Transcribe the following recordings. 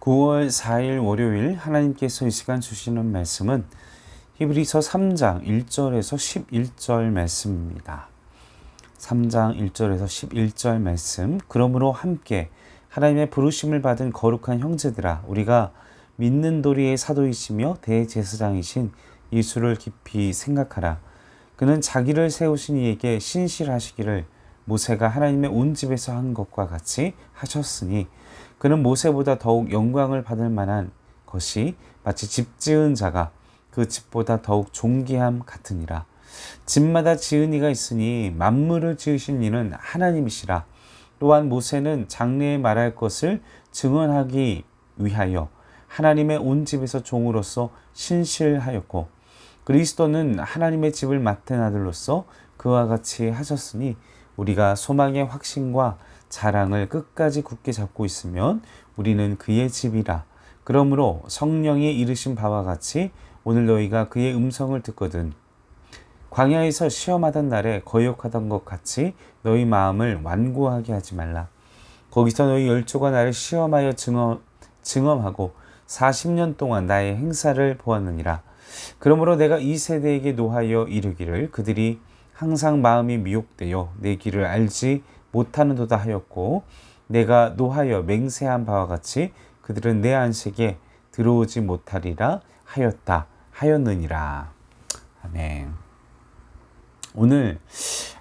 9월 4일 월요일 하나님께서 이 시간 주시는 말씀은 히브리서 3장 1절에서 11절 말씀입니다. 3장 1절에서 11절 말씀. 그러므로 함께 하나님의 부르심을 받은 거룩한 형제들아, 우리가 믿는 도리의 사도이시며 대제사장이신 예수를 깊이 생각하라. 그는 자기를 세우신 이에게 신실하시기를 모세가 하나님의 온 집에서 한 것과 같이 하셨으니, 그는 모세보다 더욱 영광을 받을 만한 것이 마치 집 지은 자가 그 집보다 더욱 존귀함 같으니라. 집마다 지은 이가 있으니 만물을 지으신 이는 하나님이시라. 또한 모세는 장래에 말할 것을 증언하기 위하여 하나님의 온 집에서 종으로서 신실하였고, 그리스도는 하나님의 집을 맡은 아들로서 그와 같이 하셨으니, 우리가 소망의 확신과 자랑을 끝까지 굳게 잡고 있으면 우리는 그의 집이라. 그러므로 성령이 이르신 바와 같이 오늘 너희가 그의 음성을 듣거든 광야에서 시험하던 날에 거역하던 것 같이 너희 마음을 완고하게 하지 말라. 거기서 너희 열조가 나를 시험하여 증언하고 40년 동안 나의 행사를 보았느니라. 그러므로 내가 이 세대에게 노하여 이르기를 그들이 항상 마음이 미혹되어 내 길을 알지 못하는도다 하였고, 내가 노하여 맹세한 바와 같이 그들은 내 안식에 들어오지 못하리라 하였느니라. 아멘. 오늘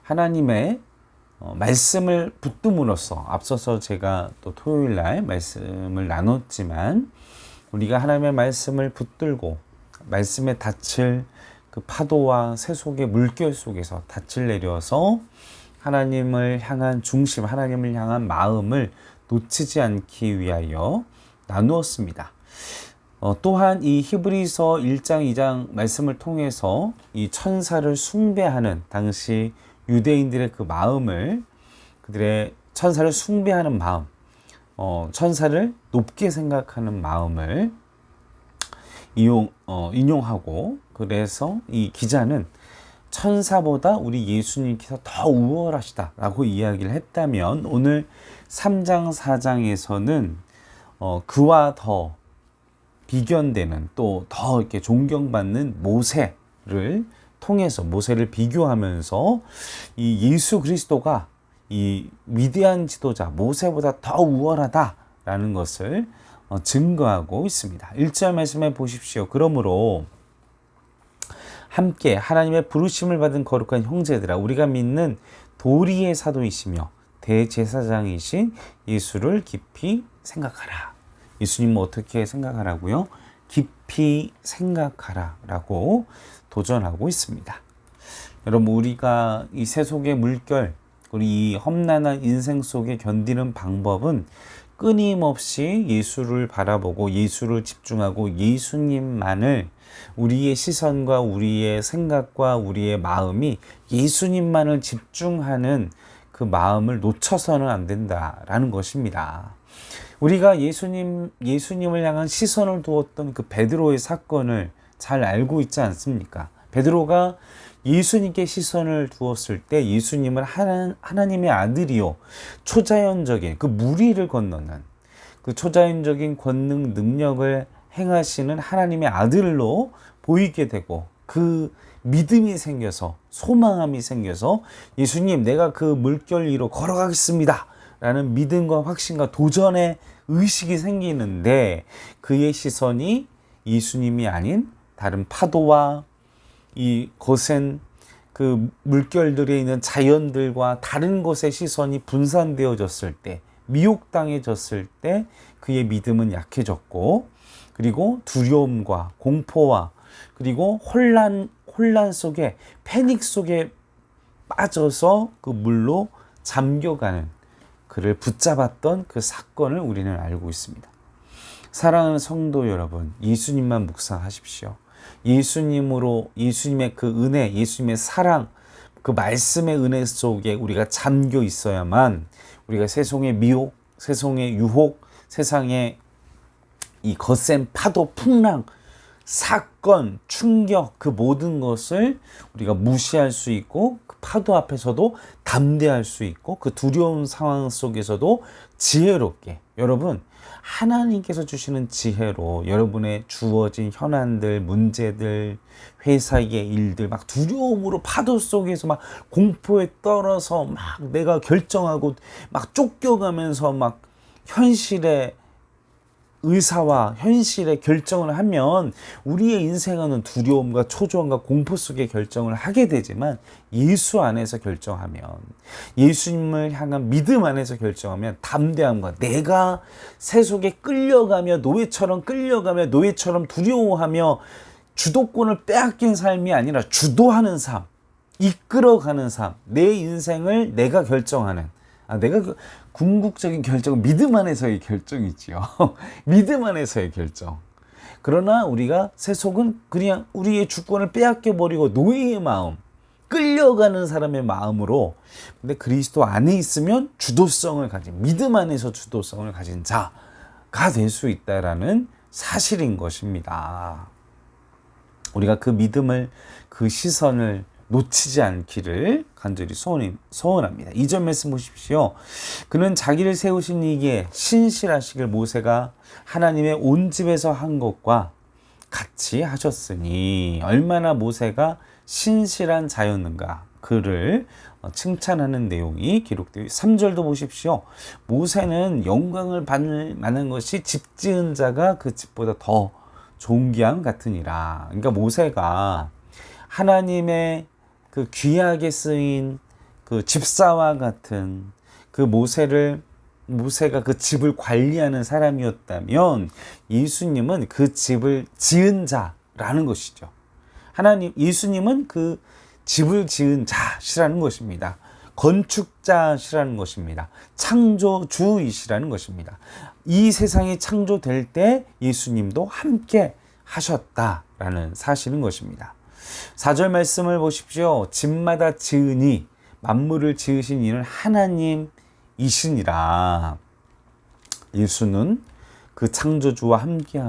하나님의 말씀을 붙듦으로써, 앞서서 제가 또 토요일날 말씀을 나눴지만, 우리가 하나님의 말씀을 붙들고 말씀에 닻을 그 파도와 새 속의 물결 속에서 닻을 내려서 하나님을 향한 중심, 하나님을 향한 마음을 놓치지 않기 위하여 나누었습니다. 또한 이 히브리서 1장 2장 말씀을 통해서 이 천사를 숭배하는 당시 유대인들의 그 마음을, 그들의 천사를 숭배하는 마음, 천사를 높게 생각하는 마음을 인용하고, 그래서 이 기자는 천사보다 우리 예수님께서 더 우월하시다라고 이야기를 했다면, 오늘 3장 4장에서는 그와 더 비견되는, 또 더 이렇게 존경받는 모세를 통해서, 모세를 비교하면서 이 예수 그리스도가 이 위대한 지도자 모세보다 더 우월하다라는 것을 증거하고 있습니다. 1절 말씀해 보십시오. 그러므로 함께 하나님의 부르심을 받은 거룩한 형제들아, 우리가 믿는 도리의 사도이시며 대제사장이신 예수를 깊이 생각하라. 예수님은 어떻게 생각하라고요? 깊이 생각하라 라고 도전하고 있습니다. 여러분, 우리가 이 세속의 물결, 우리 이 험난한 인생 속에 견디는 방법은 끊임없이 예수를 바라보고 예수를 집중하고 예수님만을, 우리의 시선과 우리의 생각과 우리의 마음이 예수님만을 집중하는 그 마음을 놓쳐서는 안 된다라는 것입니다. 우리가 예수님을 향한 시선을 두었던 그 베드로의 사건을 잘 알고 있지 않습니까? 베드로가 예수님께 시선을 두었을 때 예수님을 하나님의 아들이요, 초자연적인 그 무리를 건너는 그 초자연적인 권능 능력을 행하시는 하나님의 아들로 보이게 되고, 그 믿음이 생겨서, 소망함이 생겨서 예수님, 내가 그 물결 위로 걸어가겠습니다 라는 믿음과 확신과 도전의 의식이 생기는데, 그의 시선이 예수님이 아닌 다른 파도와 이 거센 그 물결들에 있는 자연들과 다른 것의 시선이 분산되어졌을 때, 미혹당해졌을 때 그의 믿음은 약해졌고, 그리고 두려움과 공포와 그리고 혼란 속에, 패닉 속에 빠져서 그 물로 잠겨가는, 그를 붙잡았던 그 사건을 우리는 알고 있습니다. 사랑하는 성도 여러분, 예수님만 묵상하십시오. 예수님으로, 예수님의 그 은혜, 예수님의 사랑, 그 말씀의 은혜 속에 우리가 잠겨 있어야만 우리가 세상의 미혹, 세상의 유혹, 세상의 이 거센 파도, 풍랑, 사건, 충격, 그 모든 것을 우리가 무시할 수 있고, 그 파도 앞에서도 담대할 수 있고 그 두려운 상황 속에서도 지혜롭게, 여러분 하나님께서 주시는 지혜로 여러분의 주어진 현안들, 문제들, 회사의 일들, 막 두려움으로 파도 속에서 막 공포에 떨어서 막 내가 결정하고 막 쫓겨가면서 막 현실에 의사와 현실의 결정을 하면 우리의 인생은 두려움과 초조함과 공포 속에 결정을 하게 되지만, 예수 안에서 결정하면, 예수님을 향한 믿음 안에서 결정하면 담대함과, 내가 세속에 끌려가며 노예처럼 두려워하며 주도권을 빼앗긴 삶이 아니라 주도하는 삶, 이끌어가는 삶, 내 인생을 내가 결정하는, 내가 궁극적인 결정은 믿음 안에서의 결정이지요. 믿음 안에서의 결정. 그러나 우리가 세속은 그냥 우리의 주권을 빼앗겨 버리고 노예의 마음, 끌려가는 사람의 마음으로, 근데 그리스도 안에 있으면 주도성을 가진, 믿음 안에서 주도성을 가진 자가 될 수 있다라는 사실인 것입니다. 우리가 그 믿음을, 그 시선을 놓치지 않기를 간절히 소원합니다. 2절 말씀 보십시오. 그는 자기를 세우신 이게 신실하시길 모세가 하나님의 온 집에서 한 것과 같이 하셨으니, 얼마나 모세가 신실한 자였는가, 그를 칭찬하는 내용이 기록되어 있습니다. 3절도 보십시오. 모세는 영광을 받을 만한 것이 집 지은 자가 그 집보다 더 존귀함 같으니라. 그러니까 모세가 하나님의 그 귀하게 쓰인 그 집사와 같은 그 모세가 그 집을 관리하는 사람이었다면, 예수님은 그 집을 지은 자라는 것이죠. 예수님은 그 집을 지은 자시라는 것입니다. 건축자시라는 것입니다. 창조주이시라는 것입니다. 이 세상이 창조될 때 예수님도 함께 하셨다라는 사실인 것입니다. 4절 말씀을 보십시오. 집마다 지으니 만물을 지으신 이는 하나님이시니라. 예수는 그 창조주와 함께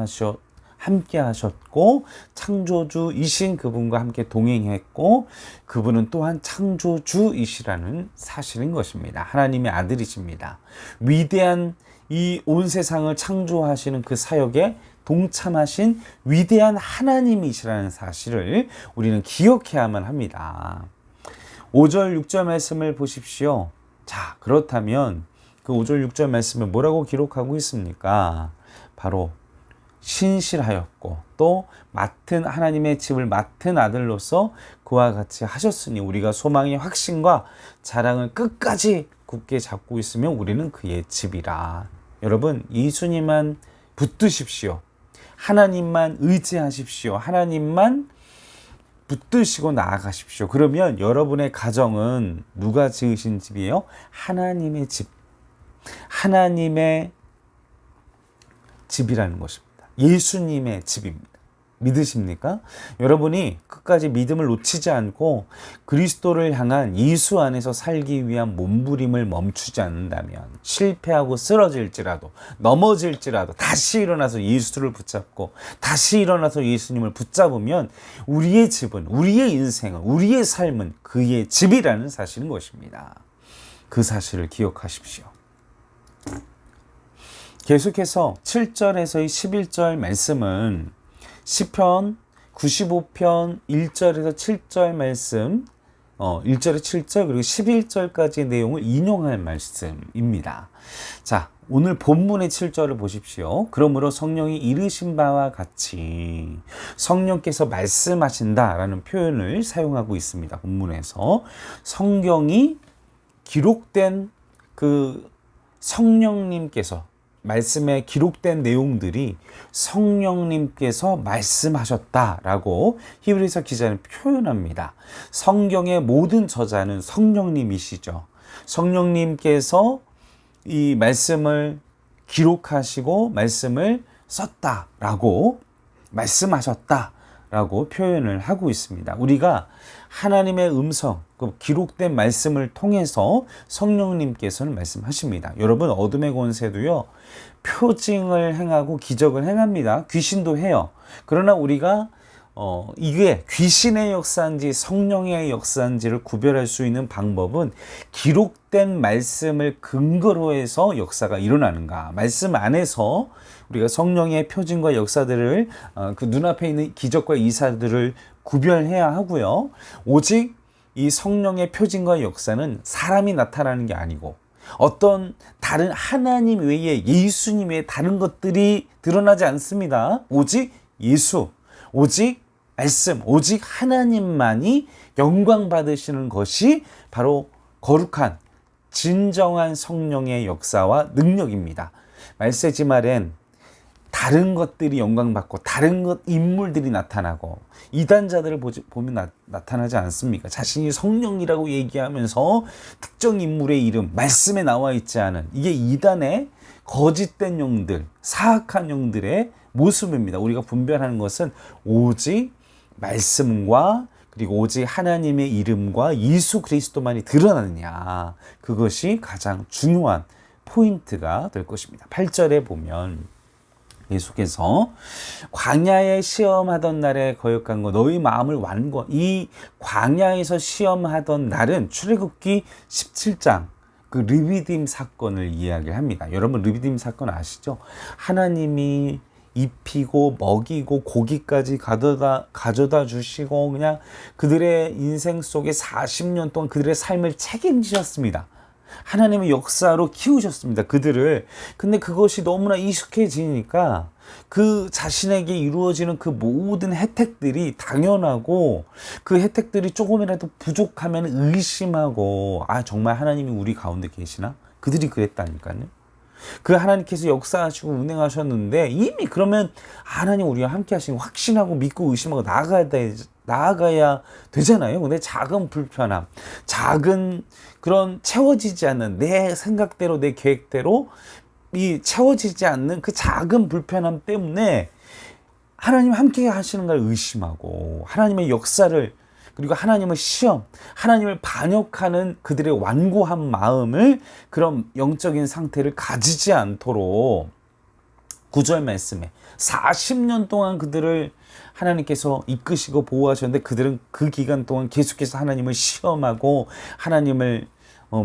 하셨고, 창조주이신 그분과 함께 동행했고, 그분은 또한 창조주이시라는 사실인 것입니다. 하나님의 아들이십니다. 위대한 이 온 세상을 창조하시는 그 사역에 동참하신 위대한 하나님이시라는 사실을 우리는 기억해야만 합니다. 5절 6절 말씀을 보십시오. 자, 그렇다면 그 5절 6절 말씀을 뭐라고 기록하고 있습니까? 바로 신실하였고 또 하나님의 집을 맡은 아들로서 그와 같이 하셨으니, 우리가 소망의 확신과 자랑을 끝까지 굳게 잡고 있으면 우리는 그의 집이라. 여러분, 예수님만 붙드십시오. 하나님만 의지하십시오. 하나님만 붙드시고 나아가십시오. 그러면 여러분의 가정은 누가 지으신 집이에요? 하나님의 집. 하나님의 집이라는 것입니다. 예수님의 집입니다. 믿으십니까? 여러분이 끝까지 믿음을 놓치지 않고 그리스도를 향한 예수 안에서 살기 위한 몸부림을 멈추지 않는다면, 실패하고 쓰러질지라도 넘어질지라도 다시 일어나서 예수를 붙잡고 다시 일어나서 예수님을 붙잡으면 우리의 집은, 우리의 인생은, 우리의 삶은 그의 집이라는 사실인 것입니다. 그 사실을 기억하십시오. 계속해서 7절에서의 11절 말씀은 시편 95편 1절에서 7절 말씀, 1절에 7절 그리고 11절까지의 내용을 인용할 말씀입니다. 자, 오늘 본문의 7절을 보십시오. 그러므로 성령이 이르신 바와 같이, 성령께서 말씀하신다라는 표현을 사용하고 있습니다. 본문에서 성경이 기록된 그 성령님께서, 말씀에 기록된 내용들이 성령님께서 말씀하셨다라고 히브리서 기자는 표현합니다. 성경의 모든 저자는 성령님이시죠. 성령님께서 이 말씀을 기록하시고 말씀을 썼다라고, 말씀하셨다라고 표현을 하고 있습니다. 우리가 하나님의 음성, 그 기록된 말씀을 통해서 성령님께서는 말씀하십니다. 여러분, 어둠의 권세도요, 표징을 행하고 기적을 행합니다. 귀신도 해요. 그러나 우리가 이게 귀신의 역사인지 성령의 역사인지를 구별할 수 있는 방법은 기록된 말씀을 근거로 해서 역사가 일어나는가, 말씀 안에서 우리가 성령의 표징과 역사들을 그 눈앞에 있는 기적과 이사들을 구별해야 하고요. 오직 이 성령의 표징과 역사는 사람이 나타나는 게 아니고 어떤 다른 하나님 외에, 예수님 외에 다른 것들이 드러나지 않습니다. 오직 예수, 오직 말씀, 오직 하나님만이 영광 받으시는 것이 바로 거룩한 진정한 성령의 역사와 능력입니다. 말세지 말엔 다른 것들이 영광받고 다른 인물들이 나타나고 이단자들을 보면 나타나지 않습니까? 자신이 성령이라고 얘기하면서 특정 인물의 이름, 말씀에 나와 있지 않은, 이게 이단의 거짓된 영들, 사악한 영들의 모습입니다. 우리가 분별하는 것은 오직 말씀과 그리고 오직 하나님의 이름과 예수 그리스도만이 드러나느냐, 그것이 가장 중요한 포인트가 될 것입니다. 8절에 보면 예수께서 광야에 시험하던 날에 거역한 거 너희 마음을 완고, 이 광야에서 시험하던 날은 출애굽기 17장 그 르비딤 사건을 이야기합니다. 여러분 르비딤 사건 아시죠? 하나님이 입히고 먹이고 고기까지 가져다 주시고 그냥 그들의 인생 속에 40년 동안 그들의 삶을 책임지셨습니다. 하나님의 역사로 키우셨습니다, 그들을. 근데 그것이 너무나 익숙해지니까 그 자신에게 이루어지는 그 모든 혜택들이 당연하고 그 혜택들이 조금이라도 부족하면 의심하고, 정말 하나님이 우리 가운데 계시나? 그들이 그랬다니까요. 그 하나님께서 역사하시고 운행하셨는데 이미 그러면 하나님 우리와 함께 하시는 확신하고 믿고 의심하고 나아가야 되잖아요. 근데 작은 불편함, 작은 그런 채워지지 않는 내 생각대로 내 계획대로 이 채워지지 않는 그 작은 불편함 때문에 하나님 함께 하시는 걸 의심하고 하나님의 역사를, 그리고 하나님의 시험, 하나님을 반역하는 그들의 완고한 마음을, 그런 영적인 상태를 가지지 않도록 9절 말씀에 40년 동안 그들을 하나님께서 이끄시고 보호하셨는데 그들은 그 기간 동안 계속해서 하나님을 시험하고 하나님을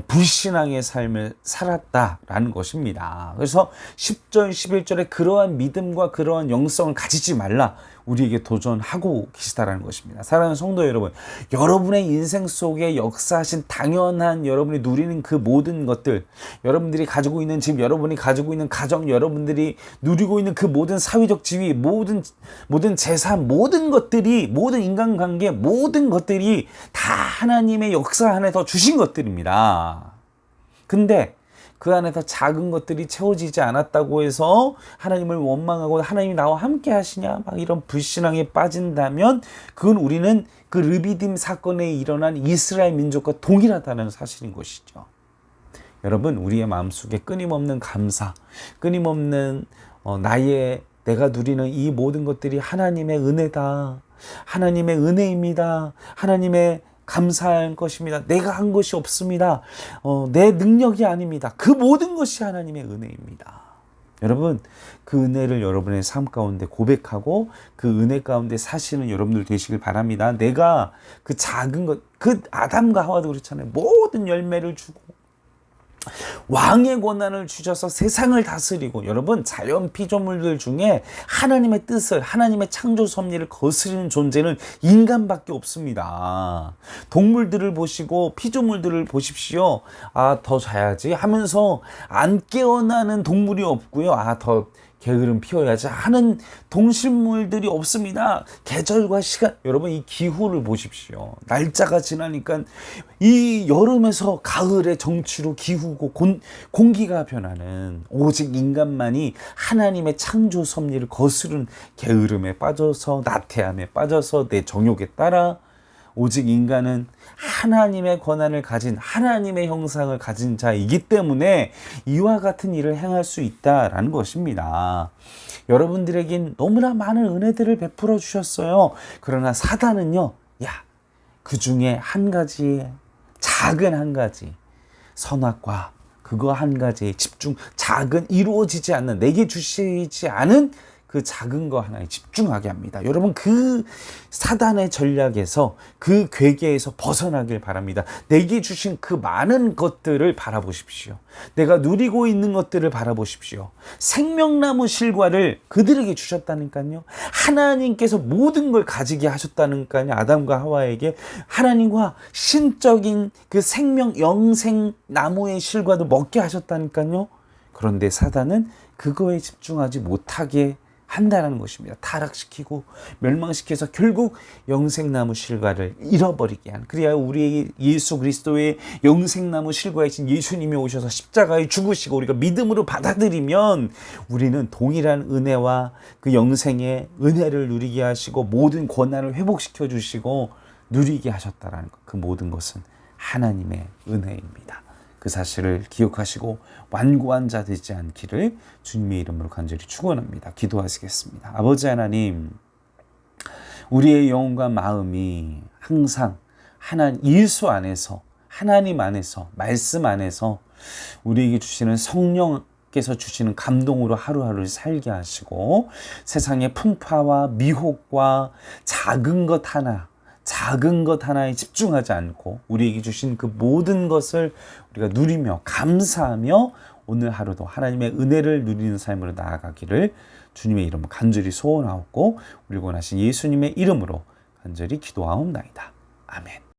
불신앙의 삶을 살았다라는 것입니다. 그래서 10절, 11절에 그러한 믿음과 그러한 영성을 가지지 말라 우리에게 도전하고 계시다라는 것입니다. 사랑하는 성도 여러분, 여러분의 인생 속에 역사하신 당연한 여러분이 누리는 그 모든 것들, 여러분들이 가지고 있는 집, 여러분이 가지고 있는 가정, 여러분들이 누리고 있는 그 모든 사회적 지위, 모든 재산, 모든 것들이, 모든 인간관계, 모든 것들이 다 하나님의 역사 안에서 주신 것들입니다. 근데 그 안에서 작은 것들이 채워지지 않았다고 해서 하나님을 원망하고 하나님이 나와 함께 하시냐 막 이런 불신앙에 빠진다면 그건 우리는 그 르비딤 사건에 일어난 이스라엘 민족과 동일하다는 사실인 것이죠. 여러분, 우리의 마음속에 끊임없는 감사, 끊임없는 내가 누리는 이 모든 것들이 하나님의 은혜다, 하나님의 은혜입니다, 하나님의 감사할 것입니다, 내가 한 것이 없습니다, 내 능력이 아닙니다, 그 모든 것이 하나님의 은혜입니다. 여러분, 그 은혜를 여러분의 삶 가운데 고백하고 그 은혜 가운데 사시는 여러분들 되시길 바랍니다. 내가 그 작은 것, 그 아담과 하와도 그렇잖아요. 모든 열매를 주고 왕의 권한을 주셔서 세상을 다스리고, 여러분 자연 피조물들 중에 하나님의 뜻을, 하나님의 창조 섭리를 거스르는 존재는 인간밖에 없습니다. 동물들을 보시고 피조물들을 보십시오. 더 자야지 하면서 안 깨어나는 동물이 없고요. 더 게으름 피워야지 하는 동식물들이 없습니다. 계절과 시간, 여러분 이 기후를 보십시오. 날짜가 지나니까 이 여름에서 가을의 정취로 기후고 공기가 변하는, 오직 인간만이 하나님의 창조 섭리를 거스른 게으름에 빠져서, 나태함에 빠져서 내 정욕에 따라, 오직 인간은 하나님의 권한을 가진, 하나님의 형상을 가진 자이기 때문에 이와 같은 일을 행할 수 있다라는 것입니다. 여러분들에겐 너무나 많은 은혜들을 베풀어 주셨어요. 그러나 사단은요, 그 중에 한 가지, 작은 한 가지, 선악과 그거 한 가지에 집중, 작은 이루어지지 않는, 내게 주시지 않은 그 작은 거 하나에 집중하게 합니다. 여러분, 그 사단의 전략에서, 그 괴계에서 벗어나길 바랍니다. 내게 주신 그 많은 것들을 바라보십시오. 내가 누리고 있는 것들을 바라보십시오. 생명나무 실과를 그들에게 주셨다니까요. 하나님께서 모든 걸 가지게 하셨다니까요. 아담과 하와에게 하나님과 신적인 그 생명 영생 나무의 실과도 먹게 하셨다니까요. 그런데 사단은 그거에 집중하지 못하게 한다는 것입니다. 타락시키고 멸망시켜서 결국 영생나무 실과를 잃어버리게 한, 그래야 우리 예수 그리스도의 영생나무 실과이신 예수님이 오셔서 십자가에 죽으시고 우리가 믿음으로 받아들이면 우리는 동일한 은혜와 그 영생의 은혜를 누리게 하시고 모든 권한을 회복시켜 주시고 누리게 하셨다라는 것. 그 모든 것은 하나님의 은혜입니다. 그 사실을 기억하시고 완고한 자 되지 않기를 주님의 이름으로 간절히 축원합니다. 기도하시겠습니다. 아버지 하나님, 우리의 영혼과 마음이 항상 예수 안에서, 하나님 안에서, 말씀 안에서 우리에게 주시는 성령께서 주시는 감동으로 하루하루를 살게 하시고 세상의 풍파와 미혹과 작은 것 하나에 집중하지 않고 우리에게 주신 그 모든 것을 우리가 누리며 감사하며 오늘 하루도 하나님의 은혜를 누리는 삶으로 나아가기를 주님의 이름으로 간절히 소원하옵고 우리 원하신 예수님의 이름으로 간절히 기도하옵나이다. 아멘.